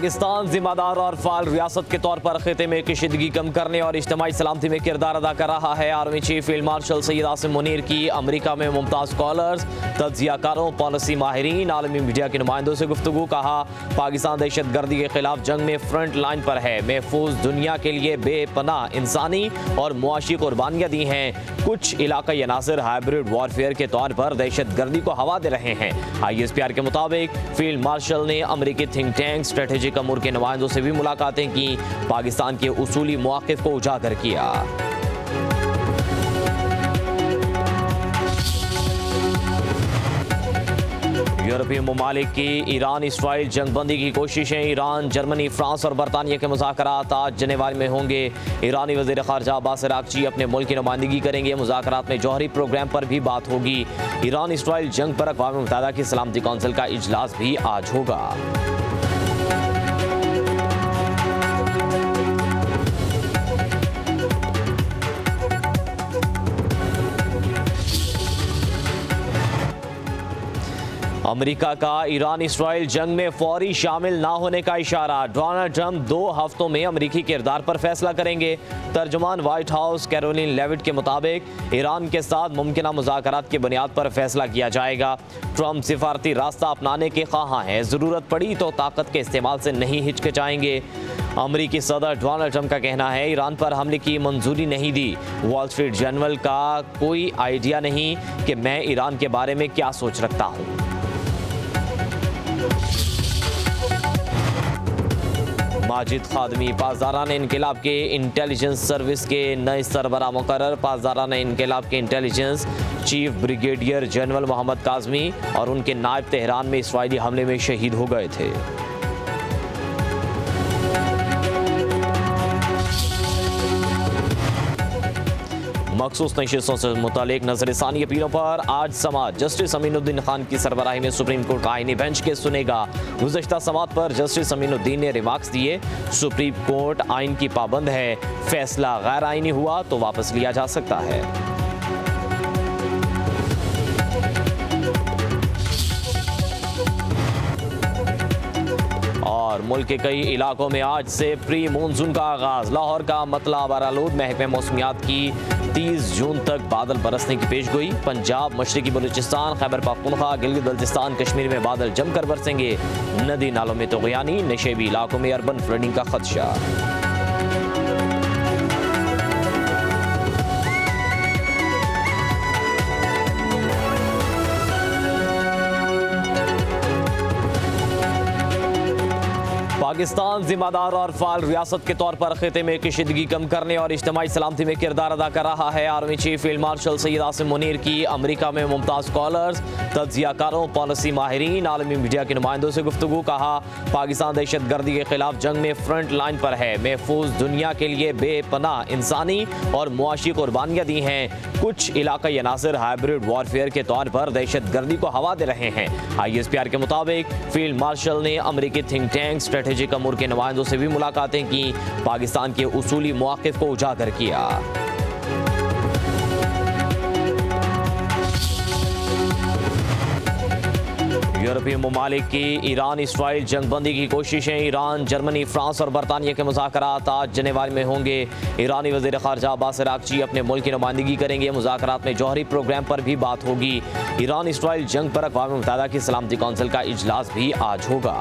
पाकिस्तान जिम्मेदार और फाल रियासत के तौर पर खिते में कशीदगी कम करने और इज्तिमाई सलामती में किरदार अदा कर रहा है। Army chief field marshal Syed Asim Munir की अमरीका में मुमताज़ स्कॉलर्स, तज्ज़ियाकारों, पॉलिसी माहिरीन, आलमी मीडिया के नुमाइंदों से गुफ्तगू। कहा, पाकिस्तान दहशत गर्दी के खिलाफ जंग में फ्रंट लाइन पर है। महफूज दुनिया के लिए बेपनाह इंसानी और मुआशी कुर्बानियाँ दी हैं। कुछ इलाकाई अनासर हाइब्रिड वॉरफेयर के तौर पर दहशत गर्दी को हवा दे रहे हैं। ISPR के मुताबिक फील्ड मार्शल ने अमरीकी थिंक टैंक स्ट्रेटेजिक अमूर के नुमाइंदों से भी मुलाकातें की, पाकिस्तान के उसूली मौक़िफ़ को उजागर किया। यूरोपीय ममालिक की ईरान इसराइल जंगबंदी की कोशिशें। ईरान, जर्मनी, फ्रांस और बरतानिया के मुज़ाकरात आज जेनेवा में होंगे। ईरानी वज़ीर ख़ारजा अब्बास अराग़ची अपने मुल्क की नुमाइंदगी करेंगे। मुज़ाकरात में जौहरी प्रोग्राम पर भी बात होगी। ईरान इसराइल जंग पर अक़वाम मुत्तहिदा की सलामती कौंसिल का इजलास भी आज होगा। अमेरिका का ईरान इसराइल जंग में फौरी शामिल ना होने का इशारा। डोनाल्ड ट्रंप 2 हफ्तों में अमेरिकी किरदार पर फैसला करेंगे। तर्जुमान व्हाइट हाउस कैरोलिन लेविट के मुताबिक ईरान के साथ मुमकिना मुज़ाकरात की बुनियाद पर फैसला किया जाएगा। ट्रंप सिफारती रास्ता अपनाने के ख्वाहां हैं, ज़रूरत पड़ी तो ताकत के इस्तेमाल से नहीं हिचकिचाएंगे। अमेरिकी सदर डोनाल्ड ट्रंप का कहना है, ईरान पर हमले की मंजूरी नहीं दी। वॉल स्ट्रीट जर्नल का कोई आइडिया नहीं कि मैं ईरान के बारे में क्या सोच रखता हूँ। माजिद खादमी पासदारान इनकलाब के इंटेलिजेंस सर्विस के नए सरबराह मुकर्रर। पासदारान इनकलाब के intelligence chief brigadier general Mohammad Kazemi और उनके नायब तेहरान में इसराइली हमले में शहीद हो गए थे। मखसूस नशिस्तों से मुतालिक नजरसानी अपीलों पर आज समात जस्टिस अमीनुद्दीन खान की सरबराही में सुप्रीम कोर्ट का आईनी बेंच केस सुनेगा। गुज़श्ता समात पर जस्टिस अमीनुद्दीन ने रिमार्क्स दिए, सुप्रीम कोर्ट आइन की पाबंद है, फैसला गैर आइनी हुआ तो वापस लिया जा सकता है। और मुल्क के कई इलाकों में आज से प्री मानसून का आगाज। लाहौर का मतला बारालूद महकमे मौसमियात की 30 जून तक बादल बरसने की पेशगोई। पंजाब, मशरकी बलूचिस्तान, खैबर पख्तूनख्वा, गिलगित बल्तिस्तान, कश्मीर में बादल जमकर बरसेंगे। नदी नालों में तुग़यानी, नशेबी इलाकों में अर्बन फ्लडिंग का खदशा। पाकिस्तान जिम्मेदार और फाल रियासत के तौर पर खिते में कशीदगी कम करने और इज्तिमाई सलामती में किरदार अदा कर रहा है। Army chief field marshal Syed Asim Munir की अमरीका में मुमताज़ स्कॉलर्स, तज्ज़ियाकारों, पॉलिसी माहिरीन, आलमी मीडिया के नुमाइंदों से गुफ्तगू। कहा, पाकिस्तान दहशत गर्दी के खिलाफ जंग में फ्रंट लाइन पर है। महफूज दुनिया के लिए बेपनाह इंसानी और मुआशी कुर्बानियाँ दी हैं। कुछ इलाकाई अनासर हाइब्रिड वॉरफेयर के तौर पर दहशत गर्दी को हवा दे रहे हैं। ISPR के मुताबिक फील्ड मार्शल ने अमरीकी थिंक टैंक स्ट्रेटेजिक अमूर के नुमाइंदों से भी मुलाकातें की, पाकिस्तान के उसूली मौक़िफ़ को उजागर किया। यूरोपीय ममालिक की ईरान इसराइल जंगबंदी की कोशिशें। ईरान, जर्मनी, फ्रांस और बरतानिया के मुज़ाकरात आज जेनेवा में होंगे। ईरानी वज़ीर ख़ारजा अब्बास अराग़ची अपने मुल्क की नुमाइंदगी करेंगे। मुज़ाकरात में जौहरी प्रोग्राम पर भी बात होगी। ईरान इसराइल जंग पर अक़वाम मुत्तहिदा की सलामती कौंसिल का इजलास भी आज होगा।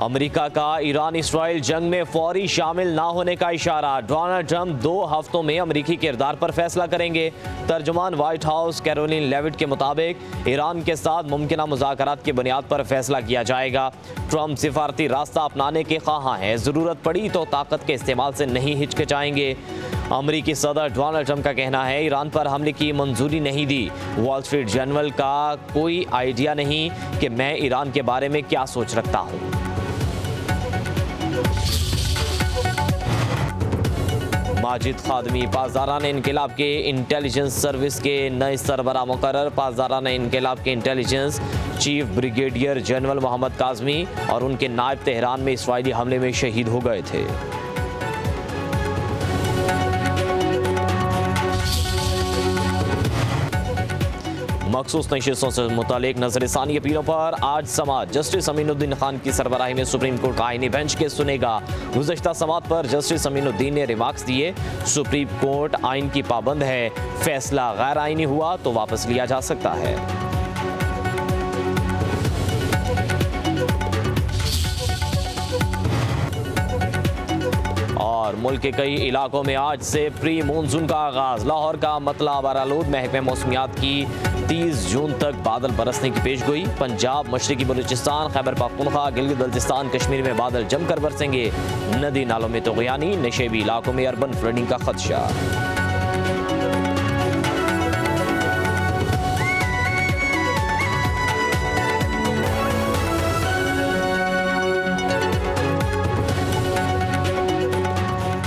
अमेरिका का ईरान इसराइल जंग में फौरी शामिल ना होने का इशारा। डोनाल्ड ट्रंप 2 हफ्तों में अमेरिकी किरदार पर फैसला करेंगे। तर्जुमान व्हाइट हाउस कैरोलिन लेविट के मुताबिक ईरान के साथ मुमकिना मुज़ाकरात की बुनियाद पर फैसला किया जाएगा। ट्रंप सिफारती रास्ता अपनाने के ख्वाहां हैं, ज़रूरत पड़ी तो ताकत के इस्तेमाल से नहीं हिचकिचाएंगे। अमरीकी सदर डोनाल्ड ट्रंप का कहना है, ईरान पर हमले की मंजूरी नहीं दी। वॉल स्ट्रीट जर्नल का कोई आइडिया नहीं कि मैं ईरान के बारे में क्या सोच रखता हूँ। माजिद खादमी पासदारान इनकलाब के इंटेलिजेंस सर्विस के नए सरबराह मुकर्रर। पासदारान इनकलाब के intelligence chief brigadier general Mohammad Kazemi और उनके नायब तेहरान में इसराइली हमले में शहीद हो गए थे। मखसूस नशिस्तों से मुतालिक नजरसानी अपीलों पर आज समात जस्टिस अमीनुद्दीन खान की सरबराही में सुप्रीम कोर्ट का आईनी बेंच केस सुनेगा। गुज़श्ता समात पर जस्टिस अमीनुद्दीन ने रिमार्क्स दिए। सुप्रीम कोर्ट आइन की पाबंद है, फैसला गैर आइनी हुआ तो वापस लिया जा सकता है। और मुल्क के कई इलाकों में आज से प्री मानसून का आगाज। लाहौर का मतला बारालूद महकमे मौसमियात की 30 जून तक बादल बरसने की पेशगोई। पंजाब, मशरकी बलूचिस्तान, खैबर पख्तूनख्वा, गिलगित बल्तिस्तान, कश्मीर में बादल जमकर बरसेंगे। नदी नालों में तुग़यानी, नशेबी इलाकों में अर्बन फ्लडिंग का खदशा।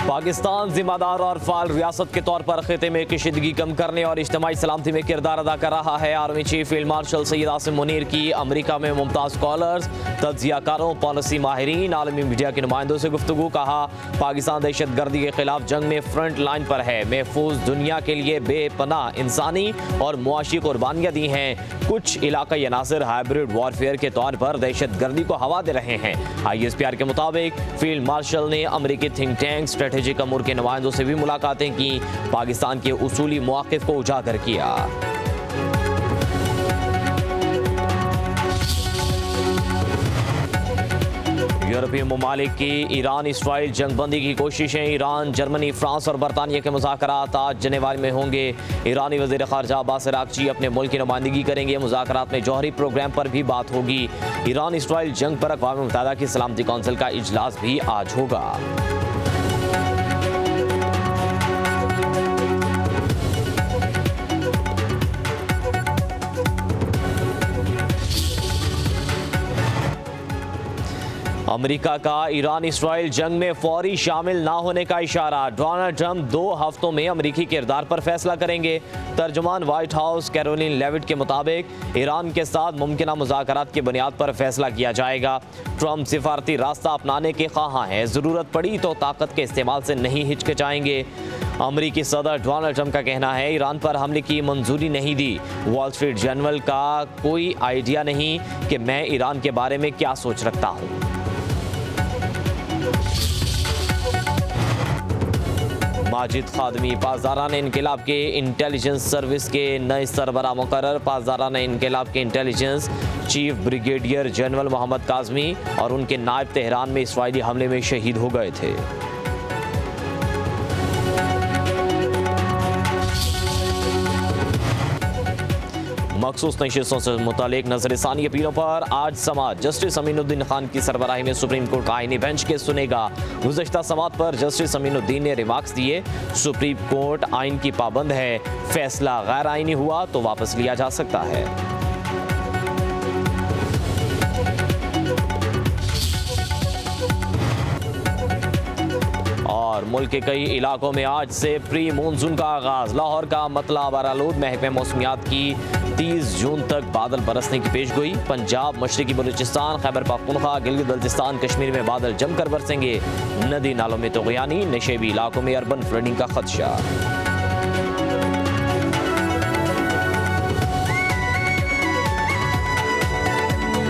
पाकिस्तान जिम्मेदार और फाल रियासत के तौर पर खिते में कशीदगी कम करने और इज्तिमाई सलामती में किरदार अदा कर रहा है। Army chief field marshal Syed Asim Munir की अमरीका में मुमताज़ स्कॉलर्स, तज्ज़ियाकारों, पॉलिसी माहिरीन, आलमी मीडिया के नुमाइंदों से गुफ्तगू। कहा, पाकिस्तान दहशत गर्दी के खिलाफ जंग में फ्रंट लाइन पर है। महफूज दुनिया के लिए बेपनाह इंसानी और मुआशी कुर्बानियाँ दी हैं। कुछ इलाकाई अनासर हाइब्रिड वॉरफेयर के तौर पर दहशत गर्दी को हवा दे रहे हैं। ISPR के मुताबिक फील्ड मार्शल ने अमरीकी थिंक टैंक स्ट्रेटेजिक अमूर के नुमाइंदों से भी मुलाकातें की, पाकिस्तान के उसूली मौक़िफ़ को उजागर किया। यूरोपीय ममालिक की ईरान इसराइल जंगबंदी की कोशिशें। ईरान, जर्मनी, फ्रांस और बरतानिया के मुज़ाकरात आज जनेवा में होंगे। ईरानी वज़ीर ख़ारजा अब्बास अराग़ची अपने मुल्क की नुमाइंदगी करेंगे। मुज़ाकरात में जौहरी प्रोग्राम पर भी बात होगी। ईरान इसराइल जंग पर अक़वाम मुत्तहिदा की सलामती कौंसिल का इजलास भी आज होगा। अमेरिका का ईरान इसराइल जंग में फौरी शामिल ना होने का इशारा। डोनाल्ड ट्रंप 2 हफ्तों में अमेरिकी किरदार पर फैसला करेंगे। तर्जुमान व्हाइट हाउस कैरोलिन लेविट के मुताबिक ईरान के साथ मुमकिना मुज़ाकरात की बुनियाद पर फैसला किया जाएगा। ट्रंप सिफारती रास्ता अपनाने के ख्वाहां हैं, ज़रूरत पड़ी तो ताकत के इस्तेमाल से नहीं हिचकिचाएंगे। अमेरिकी सदर डोनाल्ड ट्रंप का कहना है, ईरान पर हमले की मंजूरी नहीं दी। वॉल स्ट्रीट जर्नल का कोई आइडिया नहीं कि मैं ईरान के बारे में क्या सोच रखता हूँ। माजिद खादमी पासदारान इनकलाब के इंटेलिजेंस सर्विस के नए सरबराह मुकर्रर। पासदारान इनकलाब के intelligence chief brigadier general Mohammad Kazemi और उनके नायब तेहरान में इसराइली हमले में शहीद हो गए थे। मखसूस नशिस्तों से मुतालिक नजरसानी अपीलों पर आज समात जस्टिस अमीनुद्दीन खान की सरबराही में सुप्रीम कोर्ट का आईनी बेंच केस सुनेगा। गुज़श्ता समात पर जस्टिस अमीनुद्दीन ने रिमार्क्स दिए। सुप्रीम कोर्ट आइन की पाबंद है, फैसला गैर आइनी हुआ तो वापस लिया जा सकता है। और मुल्क के कई इलाकों में आज से प्री मानसून का आगाज। लाहौर का मतला बारालूद महकमे मौसमियात की 30 जून तक बादल बरसने की पेशगोई। पंजाब, मशरकी बलूचिस्तान, खैबर पख्तूनख्वा, गिलगित बल्तिस्तान, कश्मीर में बादल जमकर बरसेंगे। नदी नालों में तुग़यानी, नशेबी इलाकों में अर्बन फ्लडिंग का खदशा।